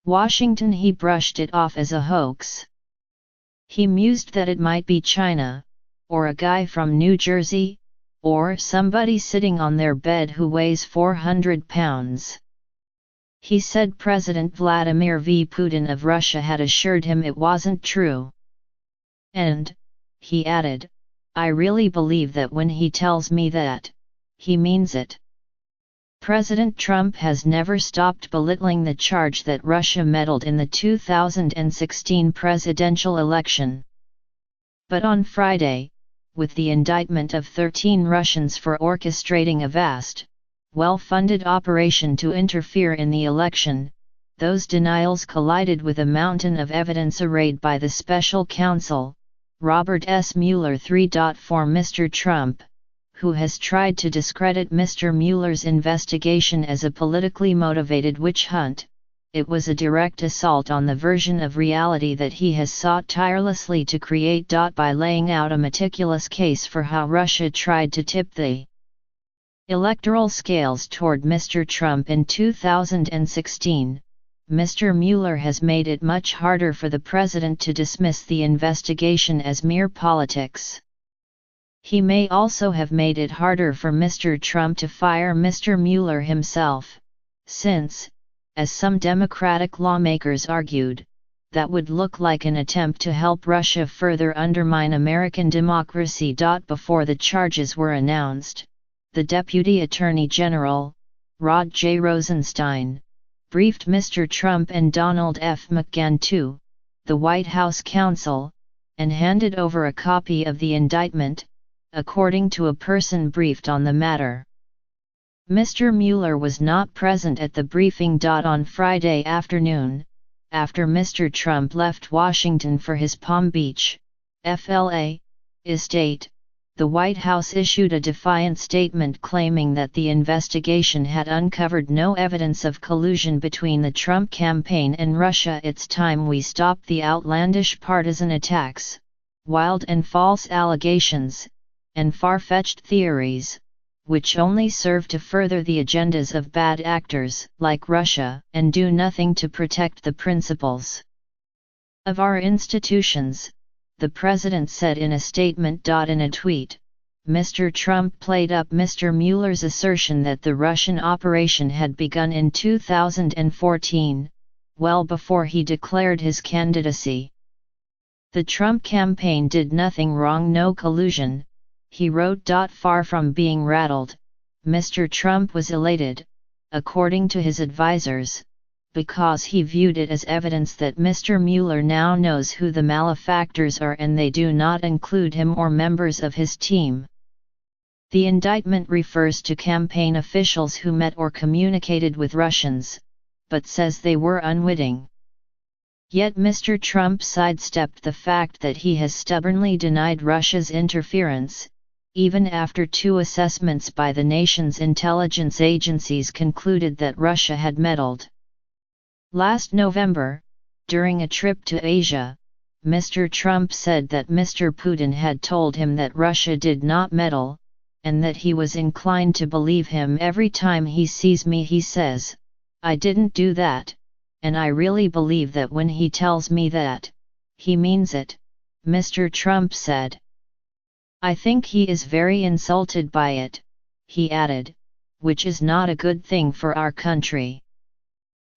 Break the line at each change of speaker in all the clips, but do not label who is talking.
Washington he brushed it off as a hoax. He mused that it might be China, or a guy from New Jersey, or somebody sitting on their bed who weighs 400 pounds. He said President Vladimir Putin of Russia had assured him it wasn't true. And, he added, I really believe that when he tells me that, he means it. President Trump has never stopped belittling the charge that Russia meddled in the 2016 presidential election. But on Friday, with the indictment of 13 Russians for orchestrating a vast, well-funded operation to interfere in the election, those denials collided with a mountain of evidence arrayed by the special counsel, Robert S. Mueller III. For Mr. Trump, who has tried to discredit Mr. Mueller's investigation as a politically motivated witch hunt. It was a direct assault on the version of reality that he has sought tirelessly to create. By laying out a meticulous case for how Russia tried to tip the electoral scales toward Mr. Trump in 2016, Mr. Mueller has made it much harder for the president to dismiss the investigation as mere politics. He may also have made it harder for Mr. Trump to fire Mr. Mueller himself, since, as some Democratic lawmakers argued, that would look like an attempt to help Russia further undermine American democracy. Before the charges were announced, the Deputy Attorney General, Rod J. Rosenstein, briefed Mr. Trump and Donald F. McGahn to the White House counsel, and handed over a copy of the indictment, according to a person briefed on the matter. Mr. Mueller was not present at the briefing. On Friday afternoon, after Mr. Trump left Washington for his Palm Beach, FLA, estate, the White House issued a defiant statement claiming that the investigation had uncovered no evidence of collusion between the Trump campaign and Russia. It's time we stop the outlandish partisan attacks, wild and false allegations, and far-fetched theories, which only serve to further the agendas of bad actors like Russia and do nothing to protect the principles of our institutions, the president said in a statement. In a tweet, Mr. Trump played up Mr. Mueller's assertion that the Russian operation had begun in 2014, well before he declared his candidacy. The Trump campaign did nothing wrong, no collusion, he wrote. Far from being rattled, Mr. Trump was elated, according to his advisors, because he viewed it as evidence that Mr. Mueller now knows who the malefactors are and they do not include him or members of his team. The indictment refers to campaign officials who met or communicated with Russians, but says they were unwitting. Yet Mr. Trump sidestepped the fact that he has stubbornly denied Russia's interference, even after two assessments by the nation's intelligence agencies concluded that Russia had meddled. Last November, during a trip to Asia, Mr. Trump said that Mr. Putin had told him that Russia did not meddle, and that he was inclined to believe him every time he sees me. He says, "I didn't do that, and I really believe that when he tells me that, he means it," Mr. Trump said. "I think he is very insulted by it," he added, "which is not a good thing for our country."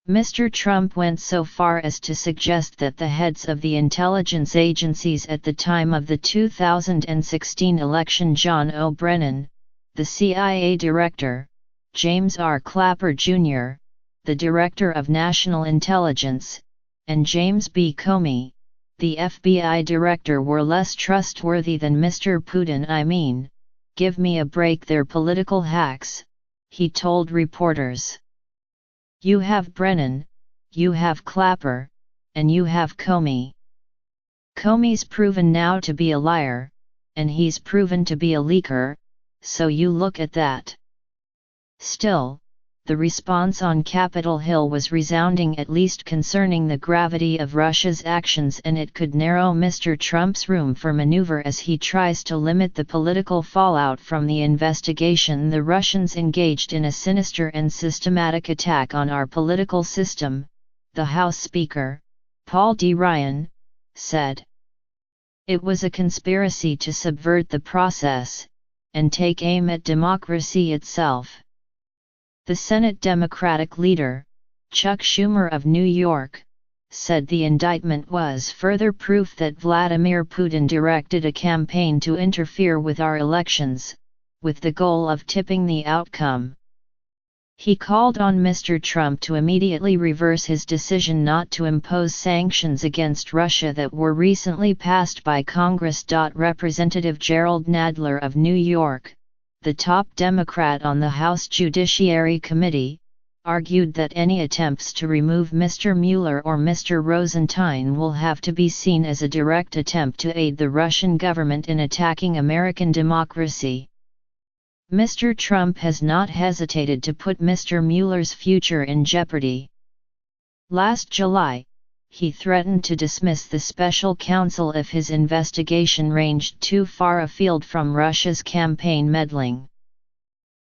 Mr. Trump went so far as to suggest that the heads of the intelligence agencies at the time of the 2016 election, John O. Brennan, the CIA director, James R. Clapper Jr., the Director of National Intelligence, and James B. Comey, the FBI Director, were less trustworthy than Mr. Putin. "I mean, give me a break, they're political hacks," he told reporters. "You have Brennan, you have Clapper, and you have Comey. Comey's proven now to be a liar, and he's proven to be a leaker, so you look at that." Still, the response on Capitol Hill was resounding, at least concerning the gravity of Russia's actions, and it could narrow Mr. Trump's room for maneuver as he tries to limit the political fallout from the investigation. "The Russians engaged in a sinister and systematic attack on our political system," the House Speaker, Paul D. Ryan, said. It was a conspiracy to subvert the process, and take aim at democracy itself. The Senate Democratic leader, Chuck Schumer of New York, said the indictment was further proof that Vladimir Putin directed a campaign to interfere with our elections, with the goal of tipping the outcome. He called on Mr. Trump to immediately reverse his decision not to impose sanctions against Russia that were recently passed by Congress. Representative Gerald Nadler of New York, the top Democrat on the House Judiciary Committee, argued that any attempts to remove Mr. Mueller or Mr. Rosenstein will have to be seen as a direct attempt to aid the Russian government in attacking American democracy. Mr. Trump has not hesitated to put Mr. Mueller's future in jeopardy. Last July, he threatened to dismiss the special counsel if his investigation ranged too far afield from Russia's campaign meddling.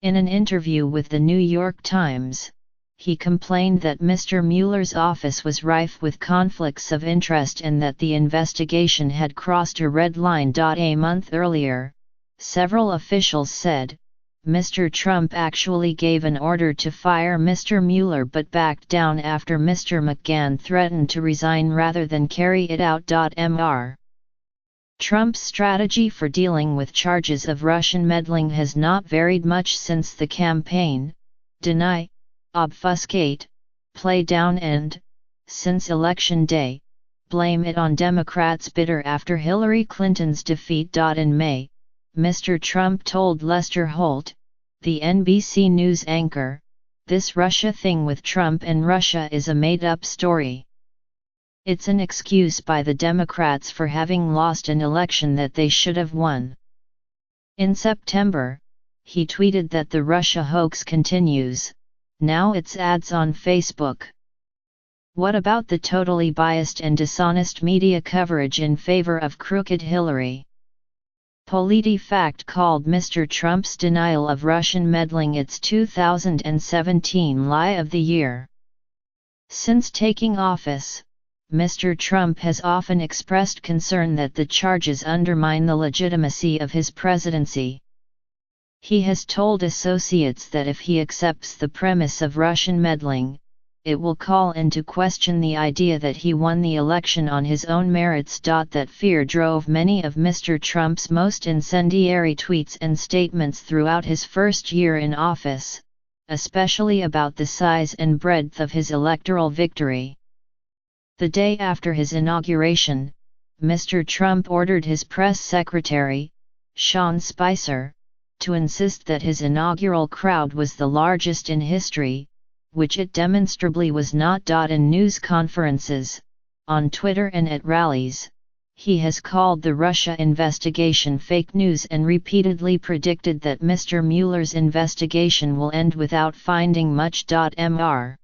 In an interview with the New York Times, he complained that Mr. Mueller's office was rife with conflicts of interest and that the investigation had crossed a red line. A month earlier, several officials said, Mr. Trump actually gave an order to fire Mr. Mueller but backed down after Mr. McGahn threatened to resign rather than carry it out. Mr. Trump's strategy for dealing with charges of Russian meddling has not varied much since the campaign: deny, obfuscate, play down and, since Election Day, blame it on Democrats bitter after Hillary Clinton's defeat. In May, Mr. Trump told Lester Holt, the NBC News anchor, "This Russia thing with Trump and Russia is a made-up story. It's an excuse by the Democrats for having lost an election that they should have won." In September, he tweeted that the Russia hoax continues, now it's ads on Facebook. What about the totally biased and dishonest media coverage in favor of crooked Hillary? PolitiFact called Mr. Trump's denial of Russian meddling its 2017 lie of the year. Since taking office, Mr. Trump has often expressed concern that the charges undermine the legitimacy of his presidency. He has told associates that if he accepts the premise of Russian meddling, it will call into question the idea that he won the election on his own merits. That fear drove many of Mr. Trump's most incendiary tweets and statements throughout his first year in office, especially about the size and breadth of his electoral victory. The day after his inauguration, Mr. Trump ordered his press secretary, Sean Spicer, to insist that his inaugural crowd was the largest in history, which it demonstrably was not. In news conferences, on Twitter and at rallies, he has called the Russia investigation fake news and repeatedly predicted that Mr. Mueller's investigation will end without finding much. Mr.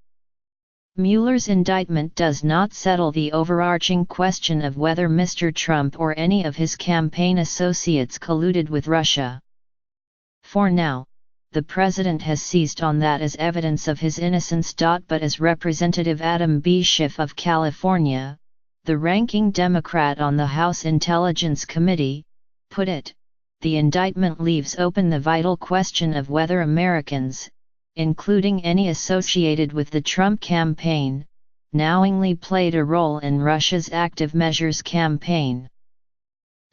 Mueller's indictment does not settle the overarching question of whether Mr. Trump or any of his campaign associates colluded with Russia. For now, the president has seized on that as evidence of his innocence. But as Representative Adam B. Schiff of California, the ranking Democrat on the House Intelligence Committee, put it, the indictment leaves open the vital question of whether Americans, including any associated with the Trump campaign, knowingly played a role in Russia's active measures campaign.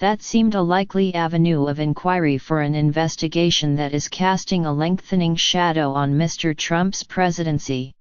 That seemed a likely avenue of inquiry for an investigation that is casting a lengthening shadow on Mr. Trump's presidency.